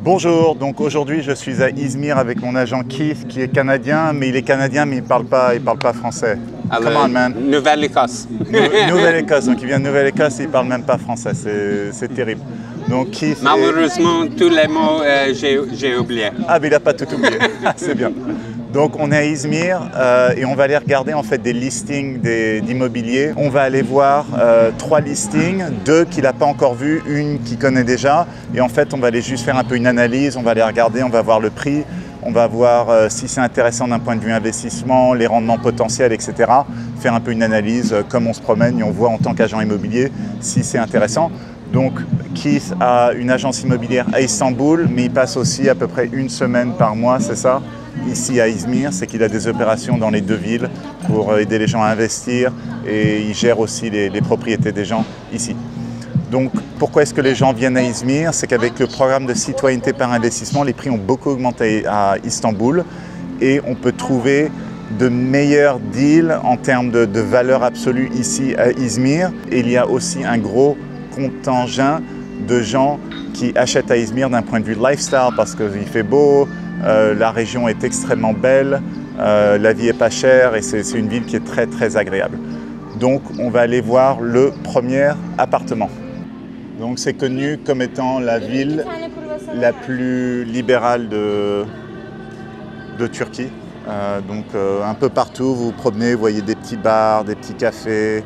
Bonjour, donc aujourd'hui je suis à Izmir avec mon agent Keith qui est canadien, mais il est canadien mais il parle pas français. Alors, Come on man. Nouvelle-Écosse. Nouvelle-Écosse, donc il vient de Nouvelle-Écosse et il parle même pas français, c'est terrible. Donc Keith Malheureusement, tous les mots, j'ai oublié. Ah mais il n'a pas tout oublié, c'est bien. Donc on est à Izmir et on va aller regarder en fait des listings d'immobilier. On va aller voir 3 listings, 2 qu'il n'a pas encore vus, une qu'il connaît déjà. Et en fait on va aller juste faire un peu une analyse, on va aller regarder, on va voir le prix, on va voir si c'est intéressant d'un point de vue investissement, les rendements potentiels, etc. Faire un peu une analyse comme on se promène et on voit en tant qu'agent immobilier si c'est intéressant. Donc Keith a une agence immobilière à Istanbul, mais il passe aussi à peu près 1 semaine par mois, c'est ça, ici à Izmir. C'est qu'il a des opérations dans les 2 villes pour aider les gens à investir et il gère aussi les propriétés des gens ici. Donc pourquoi est-ce que les gens viennent à Izmir? C'est qu'avec le programme de citoyenneté par investissement, les prix ont beaucoup augmenté à Istanbul et on peut trouver de meilleurs deals en termes de valeur absolue ici à Izmir. Et il y a aussi un gros contingent de gens qui achètent à Izmir d'un point de vue lifestyle parce qu'il fait beau, la région est extrêmement belle, la vie est pas chère et c'est une ville qui est très très agréable. Donc on va aller voir le premier appartement. Donc c'est connu comme étant la ville la plus libérale de Turquie. Donc un peu partout vous vous promenez, vous voyez des petits bars, des petits cafés,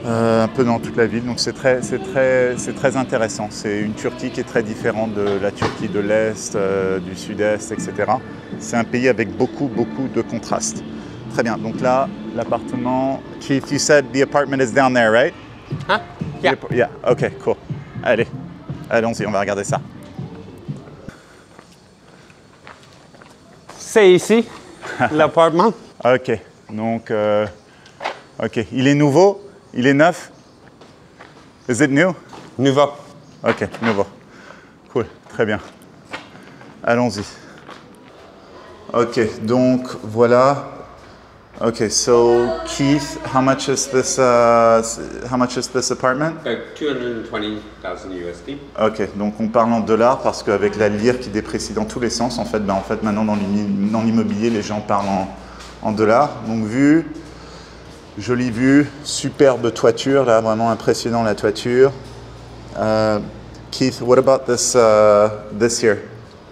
un peu dans toute la ville, donc c'est très intéressant. C'est une Turquie qui est très différente de la Turquie de l'Est, du Sud-Est, etc. C'est un pays avec beaucoup de contrastes. Très bien, donc là, l'appartement... Keith, you said the apartment is down there, right? Huh? Yeah. Yeah, ok, cool. Allez, allons-y, on va regarder ça. C'est ici, l'appartement. Ok, donc... ok, il est nouveau? Il est neuf? Is it new? Nouveau. Ok, nouveau. Cool, très bien. Allons-y. Ok, donc voilà. Ok, so Keith, how much is this apartment? 220,000 USD. Ok, donc on parle en dollars parce qu'avec la lire qui déprécie dans tous les sens, en fait maintenant dans l'immobilier, les gens parlent en dollars. Donc jolie vue, superbe toiture, là vraiment impressionnant la toiture. Keith, what about this here?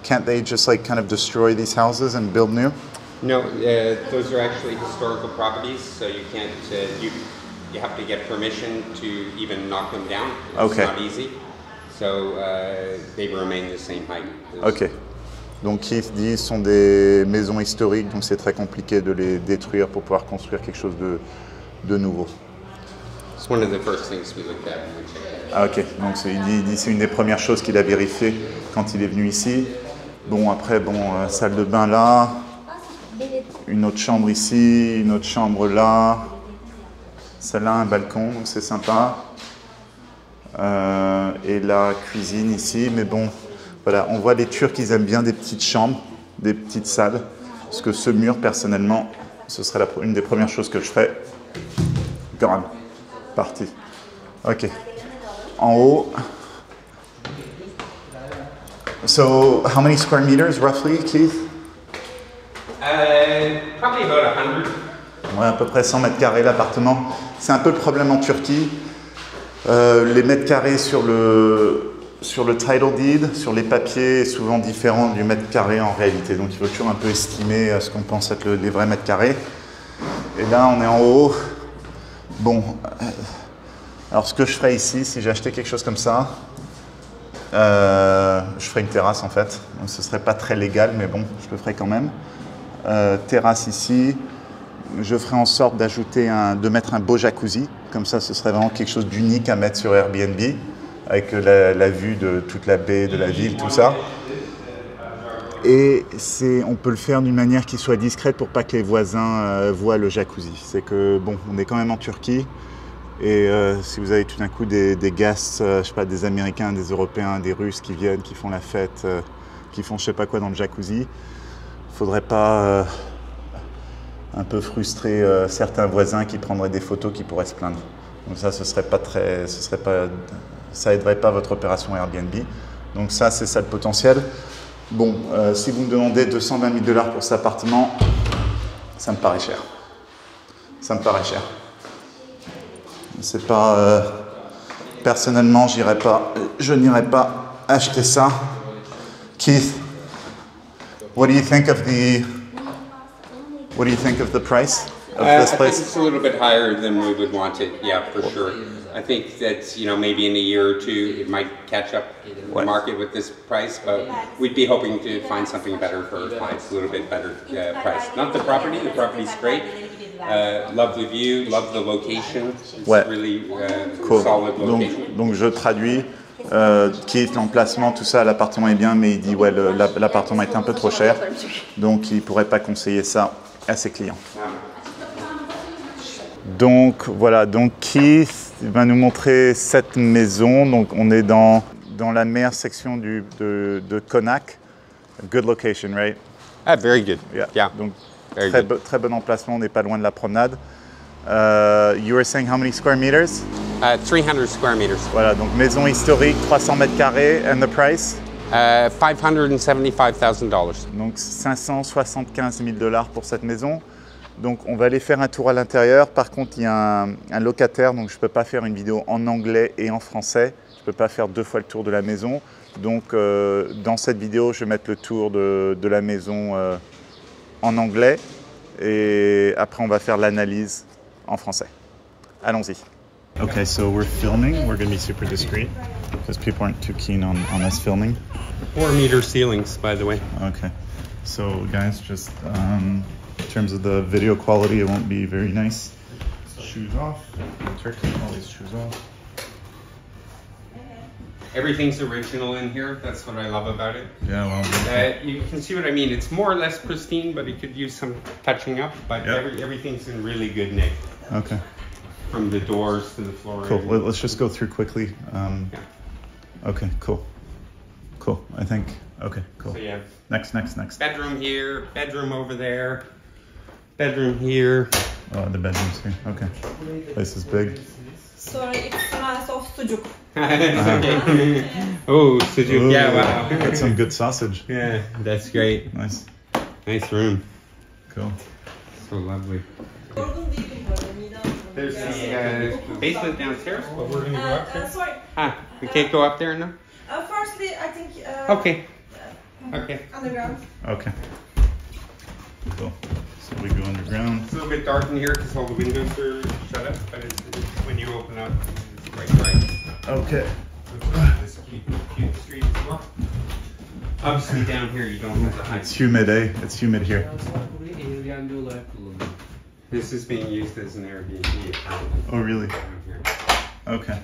Can't they just like kind of destroy these houses and build new? No, those are actually historical properties, so you can't. You have to get permission to even knock them down. It's Okay. not easy. So they remain the same height. Ok. Donc Keith dit ce sont des maisons historiques, donc c'est très compliqué de les détruire pour pouvoir construire quelque chose de nouveau. It's one of the first things we looked at when we checked it. Ah ok, donc il dit c'est une des premières choses qu'il a vérifié quand il est venu ici. Bon après, salle de bain là, une autre chambre ici, une autre chambre là, celle-là un balcon, donc c'est sympa. Et la cuisine ici, mais bon, voilà, on voit les Turcs, ils aiment bien des petites chambres, des petites salles, parce que ce mur, personnellement, ce serait une des premières choses que je ferais. Gone. Parti. Ok. En haut. So, how many square meters, roughly, Keith? Probably about 100. Ouais, à peu près 100 mètres carrés l'appartement. C'est un peu le problème en Turquie. Les mètres carrés sur le title deed, sur les papiers, est souvent différent du mètre carré en réalité. Donc il faut toujours un peu estimer ce qu'on pense être les vrais mètres carrés. Et là, on est en haut. Bon, alors ce que je ferais ici, si j'achetais quelque chose comme ça, je ferais une terrasse en fait. Donc ce serait pas très légal, mais bon, je le ferais quand même. Terrasse ici. Je ferais en sorte de mettre un beau jacuzzi. Comme ça, ce serait vraiment quelque chose d'unique à mettre sur Airbnb, avec la vue de toute la baie, de la ville, tout ça. Et on peut le faire d'une manière qui soit discrète pour pas que les voisins voient le jacuzzi. C'est que, bon, on est quand même en Turquie. Et si vous avez tout d'un coup des guests, je sais pas, des Américains, des Européens, des Russes qui viennent, qui font la fête, qui font je sais pas quoi dans le jacuzzi, faudrait pas un peu frustrer certains voisins qui prendraient des photos qui pourraient se plaindre. Donc ça, ça aiderait pas votre opération Airbnb. Donc ça, c'est ça le potentiel. Bon, si vous me demandez 220 000 $ pour cet appartement, ça me paraît cher. Ça me paraît cher. C'est pas... personnellement, je n'irai pas acheter ça. Keith, what do you think of the price of this I think place? it's a little bit higher than we would want it, yeah, for sure. I think that, you know, maybe in a year or two it might catch up the market with this price, but we'd be hoping to find something better for our clients, a little bit better price. Not the property's great. Love the view, love the location. It's really cool. Solid location. Donc je traduis. Keith, l'emplacement, tout ça, l'appartement est bien, mais il dit ouais, l'appartement est un peu trop cher, donc il ne pourrait pas conseiller ça à ses clients. Donc voilà, donc Keith va nous montrer cette maison. Donc on est dans la meilleure section de Connacht. Good location, right? Very good. Yeah. Donc très bon emplacement, on n'est pas loin de la promenade. You were saying how many square meters? 300 square meters. Voilà, donc maison historique, 300 mètres carrés, and the price? $575,000. Donc 575 000 $ pour cette maison. Donc on va aller faire un tour à l'intérieur. Par contre, il y a un locataire, donc je ne peux pas faire une vidéo en anglais et en français. Je ne peux pas faire 2 fois le tour de la maison. Donc dans cette vidéo, je vais mettre le tour de la maison en anglais. Et après, on va faire l'analyse en français. Allons-y. Okay, so we're filming. We're going to be super discreet because people aren't too keen on us filming. 4-meter ceilings, by the way. Okay, so guys, just in terms of the video quality, it won't be very nice. Shoes off. Turkey, all these shoes off. Everything's original in here. That's what I love about it. Yeah, well, you can see what I mean. It's more or less pristine, but it could use some touching up. But everything's in really good nick. Okay. From the doors to the floor. Cool. Let's just go through quickly. Okay, cool. Cool. I think. Okay, cool. So yeah. Next. Bedroom here. Bedroom over there. Bedroom here. Oh, the bedroom's here. Okay. Place is big. Sorry, it's nice of sujuk. Oh, sujuk. Ooh, Yeah, wow. Got some good sausage. Yeah, that's great. Nice. Nice room. Cool. So lovely. There's the basement downstairs, but we're going to go up there. Sorry. We can't go up there now? Firstly, I think... Okay. Underground. Okay. Cool. So we go underground. It's a little bit dark in here because all the windows are shut up, but it's when you open up, it's quite bright. Okay. This cute street as well. Obviously down here you don't have to hide. It's humid, eh? It's humid here. This is being used as an Airbnb. Oh, really? Okay.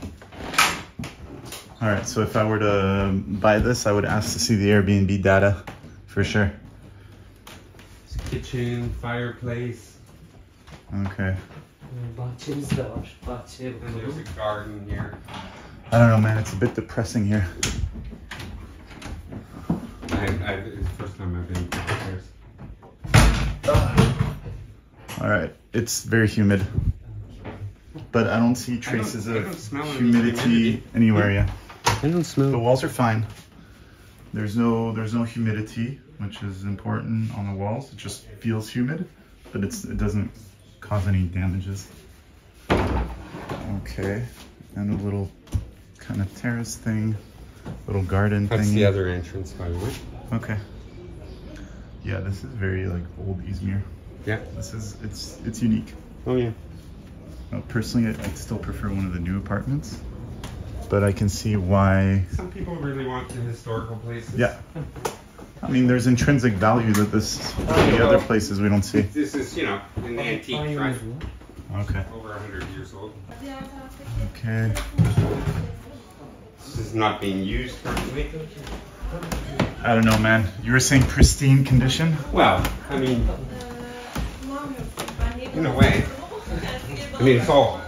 All right, so if I were to buy this, I would ask to see the Airbnb data for sure. Kitchen, fireplace. Okay. And there's a garden here. I don't know, man. It's a bit depressing here. It's the first time I've been upstairs. All right, it's very humid, but I don't see traces of humidity anywhere yet. I don't smell. The walls are fine. There's no humidity, which is important on the walls. It just feels humid, but it doesn't cause any damages. Okay, and a little kind of terrace thing, little garden thing. That's the other entrance, by the way. Okay. Yeah, this is very like old Izmir. Yeah. It's unique. Oh yeah. Personally, I'd still prefer one of the new apartments, but I can see why. Some people really want the historical places. Yeah. I mean, there's intrinsic value that the other places we don't see. This is, you know, an antique, right? Okay. Over 100 years old. Okay. This is not being used currently. I don't know, man. You were saying pristine condition? Well, I mean, in a way. I mean, it's all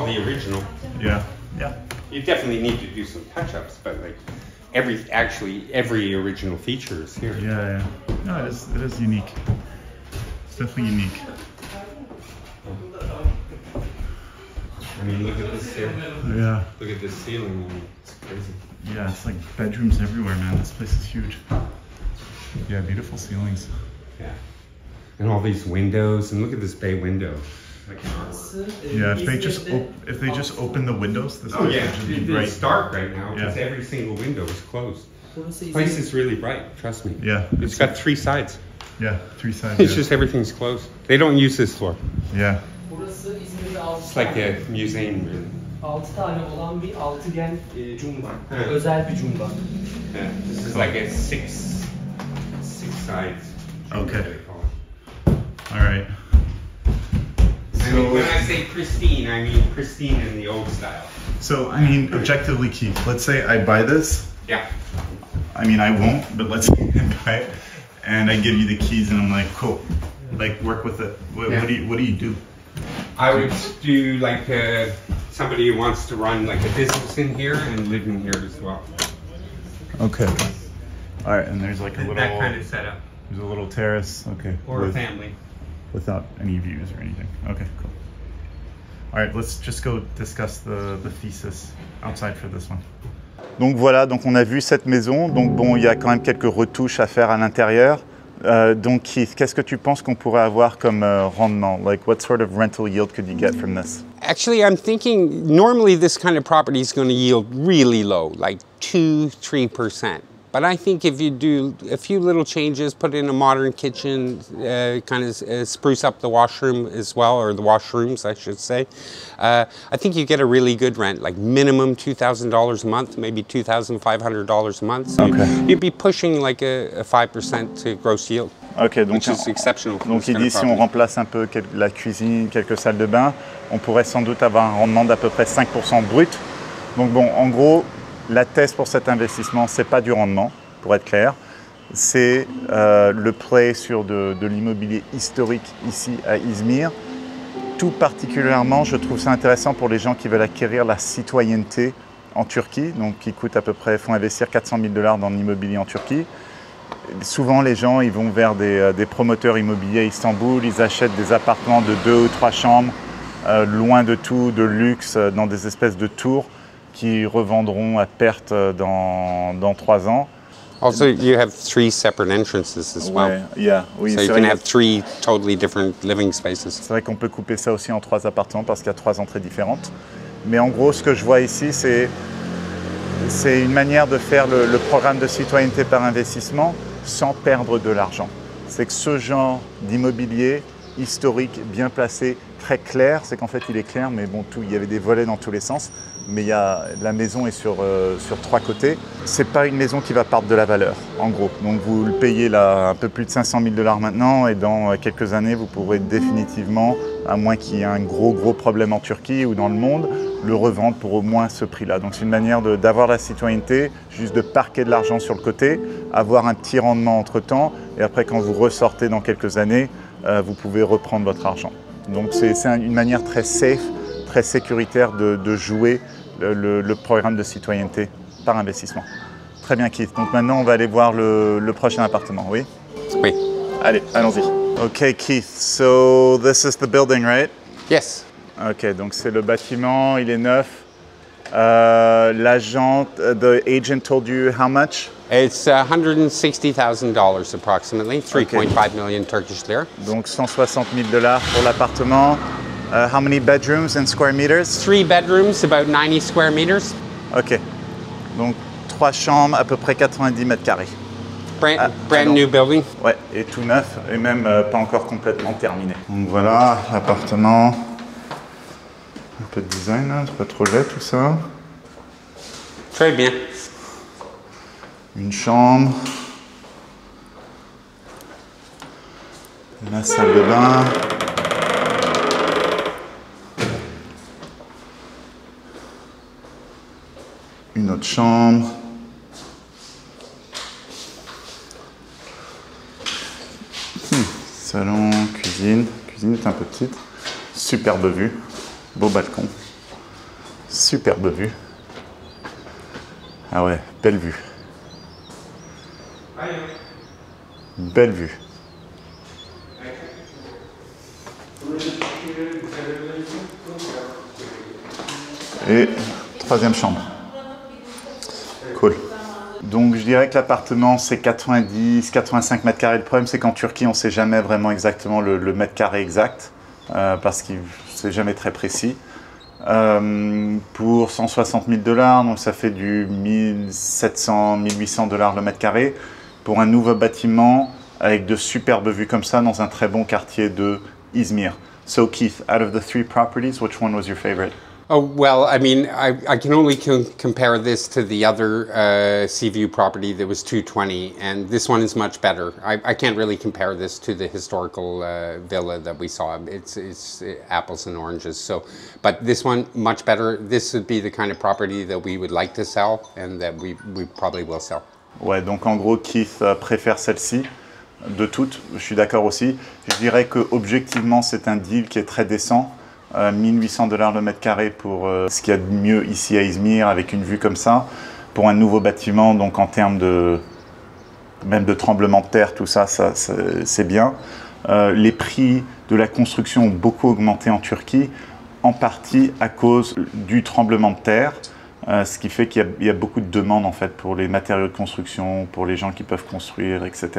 the original. Yeah. Yeah. You definitely need to do some touch-ups, but like every original feature is here. Yeah. No, it is unique. It's definitely unique. I mean, look at this here. Yeah. Look at this ceiling. It's crazy. Yeah, it's like bedrooms everywhere, man. This place is huge. Yeah, beautiful ceilings. Yeah. And all these windows, and look at this bay window. Like, Yeah, if they just open the windows, this oh yeah, would be bright. it's dark right now because Yeah. every single window is closed. This place is really bright, trust me. Yeah. It's got 3 sides. Yeah, 3 sides. It's yeah. just everything's closed. They don't use this floor. Yeah. Burası İzmir'de 6 It's like a museum, really. 6 tane olan bir altıgen cumba. Evet. Özel bir cumba. Yeah, this is like a six sides. Okay. they call it. All right. I mean, when I say pristine, I mean pristine in the old style. So, I mean, objectively, Keith, let's say I buy this. Yeah. I mean, I won't, but let's say I buy it, and I give you the keys, and I'm like, cool, like work with it. What do you do? I would do like somebody who wants to run like a business in here and live in here as well. Okay. All right, and there's like a little That kind of setup. there's a little terrace. Okay. Or a family. Without any views or anything. Okay, cool. All right, let's just go discuss the thesis outside for this one. Donc voilà, donc on a vu cette maison. Donc bon, il y a quand même quelques retouches à faire à l'intérieur. Donc Keith, qu'est-ce que tu penses qu'on pourrait avoir comme rendement? Like, what sort of rental yield could you get from this? Actually, I'm thinking normally this kind of property is going to yield really low, like 2-3%. But I think if you do a few little changes, put in a modern kitchen, kind of spruce up the washroom as well, or the washrooms, I should say, I think you get a really good rent, like minimum $2,000 a month, maybe $2,500 a month. So Okay. you'd be pushing like a 5% to gross yield, Ok, donc, which is exceptional. for donc this il kind dit of si on property. remplace un peu la cuisine, quelques salles de bain, on pourrait sans doute avoir un rendement d'à peu près 5% brut. Donc bon, en gros, la thèse pour cet investissement, c'est pas du rendement, pour être clair. C'est le play sur de l'immobilier historique ici à Izmir. Tout particulièrement, je trouve ça intéressant pour les gens qui veulent acquérir la citoyenneté en Turquie, donc qui coûte à peu près, font investir 400 000 $ dans l'immobilier en Turquie. Souvent, les gens ils vont vers des promoteurs immobiliers à Istanbul, ils achètent des appartements de 2 ou 3 chambres, loin de tout, de luxe, dans des espèces de tours qui revendront à perte dans 3 ans. Also, you have 3 separate entrances as well. Ouais, yeah, oui, So c'est you vrai, can have 3 totally different living spaces. c'est vrai qu'on peut couper ça aussi en 3 appartements parce qu'il y a 3 entrées différentes. Mais en gros, ce que je vois ici, c'est une manière de faire le programme de citoyenneté par investissement sans perdre de l'argent. C'est que ce genre d'immobilier historique, bien placé, très clair, c'est qu'en fait il est clair, mais bon, il y avait des volets dans tous les sens, mais la maison est sur 3 côtés. C'est pas une maison qui va perdre de la valeur, en gros. Donc vous le payez là un peu plus de 500 000 $ maintenant, et dans quelques années vous pourrez définitivement, à moins qu'il y ait un gros problème en Turquie ou dans le monde, le revendre pour au moins ce prix-là. Donc c'est une manière d'avoir la citoyenneté, juste de parquer de l'argent sur le côté, avoir un petit rendement entre-temps, et après quand vous ressortez dans quelques années, vous pouvez reprendre votre argent. Donc c'est une manière très safe, très sécuritaire de jouer le programme de citoyenneté par investissement. Très bien Keith, donc maintenant on va aller voir le prochain appartement, oui? Oui. Allez, allons-y. Ok Keith, so this is the building, right? Yes. Ok, donc c'est le bâtiment, il est neuf. L'agent, the agent told you how much? It's $160,000 approximately, 3.5 million Turkish lira. Donc 160 000 $ pour l'appartement. How many bedrooms and square meters? 3 bedrooms, about 90 square meters. Ok, donc 3 chambres, à peu près 90 mètres carrés. Brand new building. Ouais, et tout neuf, et même pas encore complètement terminé. Donc voilà, l'appartement. Un peu de design, hein, c'est pas trop laid tout ça. Très bien. Une chambre. La salle de bain. Une autre chambre. Salon, cuisine. Cuisine est un peu petite. Superbe vue. Beau balcon. Superbe vue. Ah ouais, belle vue. Belle vue. Et troisième chambre. Cool. Donc je dirais que l'appartement c'est 90-85 mètres carrés. Le problème c'est qu'en Turquie on ne sait jamais vraiment exactement le mètre carré exact parce que c'est jamais très précis. Pour 160 000 $, donc ça fait du 1700-1800 $ le mètre carré pour un nouveau bâtiment avec de superbes vues comme ça dans un très bon quartier de Izmir. So Keith, out of the 3 properties, which one was your favorite? Oh, well, I mean, I can only compare this to the other Seaview property that was 220, and this one is much better. I can't really compare this to the historical villa that we saw. It's apples and oranges. So, but this one, much better. This would be the kind of property that we would like to sell and that we probably will sell. Ouais, donc en gros, Keith préfère celle-ci. De toutes, je suis d'accord aussi. Je dirais que objectivement, c'est un deal qui est très décent. 1800 $ le mètre carré pour ce qu'il y a de mieux ici à Izmir avec une vue comme ça pour un nouveau bâtiment, donc en termes de même de tremblement de terre, tout ça, c'est bien. Les prix de la construction ont beaucoup augmenté en Turquie, en partie à cause du tremblement de terre, ce qui fait qu'il y a beaucoup de demandes en fait pour les matériaux de construction, pour les gens qui peuvent construire, etc.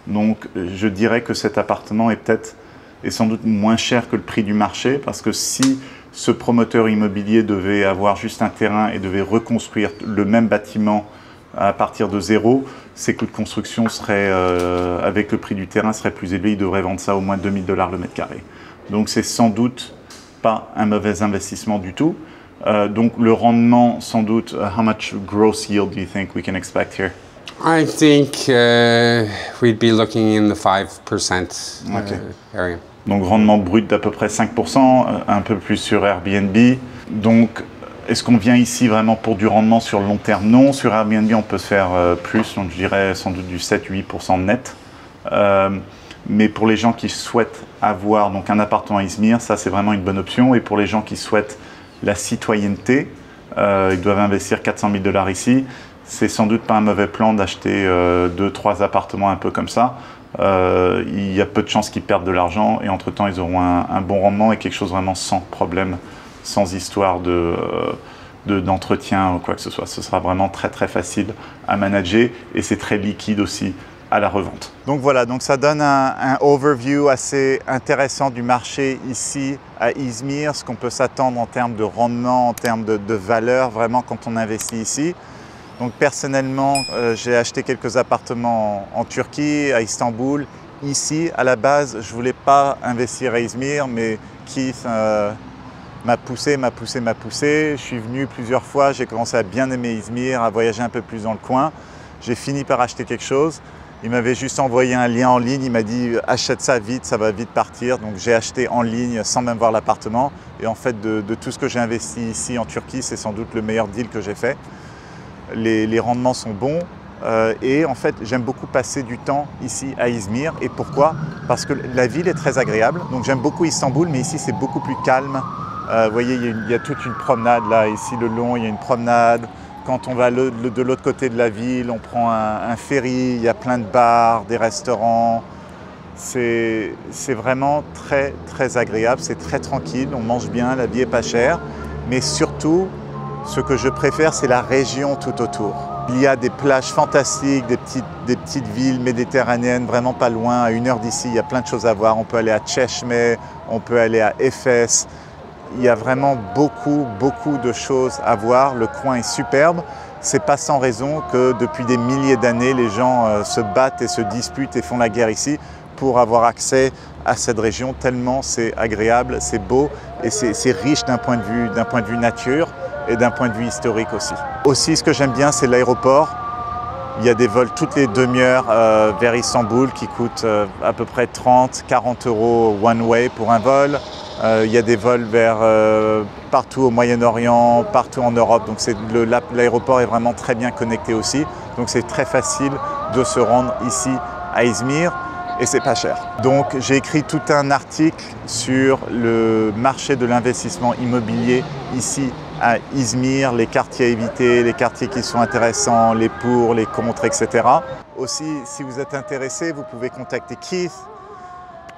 Donc je dirais que cet appartement est sans doute moins cher que le prix du marché, parce que si ce promoteur immobilier devait avoir juste un terrain et devait reconstruire le même bâtiment à partir de zéro, ses coûts de construction seraient, avec le prix du terrain, seraient plus élevés. Il devrait vendre ça au moins 2000 $ le mètre carré. Donc c'est sans doute pas un mauvais investissement du tout. Donc le rendement, sans doute, how much gross yield do you think we can expect here? I think we'd be looking in the 5% area. Donc rendement brut d'à peu près 5%, un peu plus sur Airbnb. Donc est-ce qu'on vient ici vraiment pour du rendement sur le long terme? Non, sur Airbnb on peut se faire plus, donc je dirais sans doute du 7-8% net. Mais pour les gens qui souhaitent avoir donc un appartement à Izmir, ça c'est vraiment une bonne option. Et pour les gens qui souhaitent la citoyenneté, ils doivent investir 400 000 $ ici. C'est sans doute pas un mauvais plan d'acheter 2-3 appartements un peu comme ça. Il y a peu de chances qu'ils perdent de l'argent et entre-temps ils auront un bon rendement et quelque chose vraiment sans problème, sans histoire d'entretien ou quoi que ce soit. Ce sera vraiment très très facile à manager et c'est très liquide aussi à la revente. Donc voilà, donc ça donne un overview assez intéressant du marché ici à Izmir, ce qu'on peut s'attendre en termes de rendement, en termes de valeur vraiment quand on investit ici. Donc personnellement, j'ai acheté quelques appartements en Turquie, à Istanbul. Ici, à la base, je ne voulais pas investir à Izmir, mais Keith m'a poussé. Je suis venu plusieurs fois, j'ai commencé à bien aimer Izmir, à voyager un peu plus dans le coin. J'ai fini par acheter quelque chose. Il m'avait juste envoyé un lien en ligne, il m'a dit « achète ça vite, ça va vite partir ». Donc j'ai acheté en ligne sans même voir l'appartement. Et en fait, de tout ce que j'ai investi ici en Turquie, c'est sans doute le meilleur deal que j'ai fait. Les rendements sont bons et en fait j'aime beaucoup passer du temps ici à Izmir. Et pourquoi? Parce que la ville est très agréable. Donc j'aime beaucoup Istanbul, mais ici c'est beaucoup plus calme. Vous voyez, il y a toute une promenade là, ici le long, il y a une promenade. Quand on va de l'autre côté de la ville, on prend un ferry, il y a plein de bars, des restaurants. C'est vraiment très très agréable, c'est très tranquille, on mange bien, la vie est pas chère. Mais surtout, ce que je préfère, c'est la région tout autour. Il y a des plages fantastiques, des petites villes méditerranéennes vraiment pas loin, à 1 heure d'ici, il y a plein de choses à voir. On peut aller à Çeşme, on peut aller à Efes. Il y a vraiment beaucoup de choses à voir. Le coin est superbe. C'est pas sans raison que depuis des milliers d'années, les gens se battent et se disputent et font la guerre ici pour avoir accès à cette région, tellement c'est agréable, c'est beau et c'est riche d'un point de vue nature et d'un point de vue historique aussi. Aussi, ce que j'aime bien, c'est l'aéroport. Il y a des vols toutes les demi-heures vers Istanbul qui coûtent à peu près 30-40 € one way pour un vol. Il y a des vols vers partout au Moyen-Orient, partout en Europe. Donc l'aéroport est vraiment très bien connecté aussi. Donc c'est très facile de se rendre ici à Izmir et c'est pas cher. Donc j'ai écrit tout un article sur le marché de l'investissement immobilier ici à Izmir, les quartiers à éviter, les quartiers qui sont intéressants, les pour, les contre, etc. Aussi, si vous êtes intéressé, vous pouvez contacter Keith.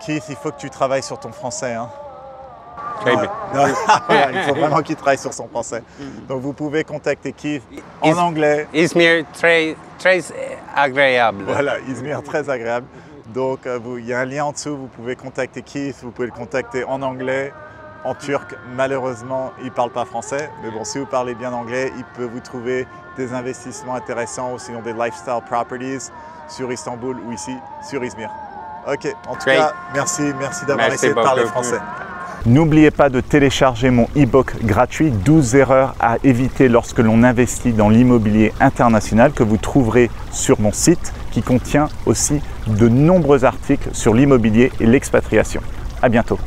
Keith, il faut que tu travailles sur ton français, hein. Très bien. Voilà, il faut vraiment qu'il travaille sur son français. Donc vous pouvez contacter Keith en anglais. Izmir, très agréable. Voilà, Izmir, très agréable. Donc il y a un lien en dessous, vous pouvez contacter Keith, vous pouvez le contacter en anglais, en turc. Malheureusement, il ne parle pas français, mais bon, si vous parlez bien anglais, il peut vous trouver des investissements intéressants ou sinon des lifestyle properties sur Istanbul ou ici sur Izmir. Ok, en tout cas, merci d'avoir essayé de parler français. N'oubliez pas de télécharger mon e-book gratuit 12 erreurs à éviter lorsque l'on investit dans l'immobilier international que vous trouverez sur mon site qui contient aussi de nombreux articles sur l'immobilier et l'expatriation. À bientôt.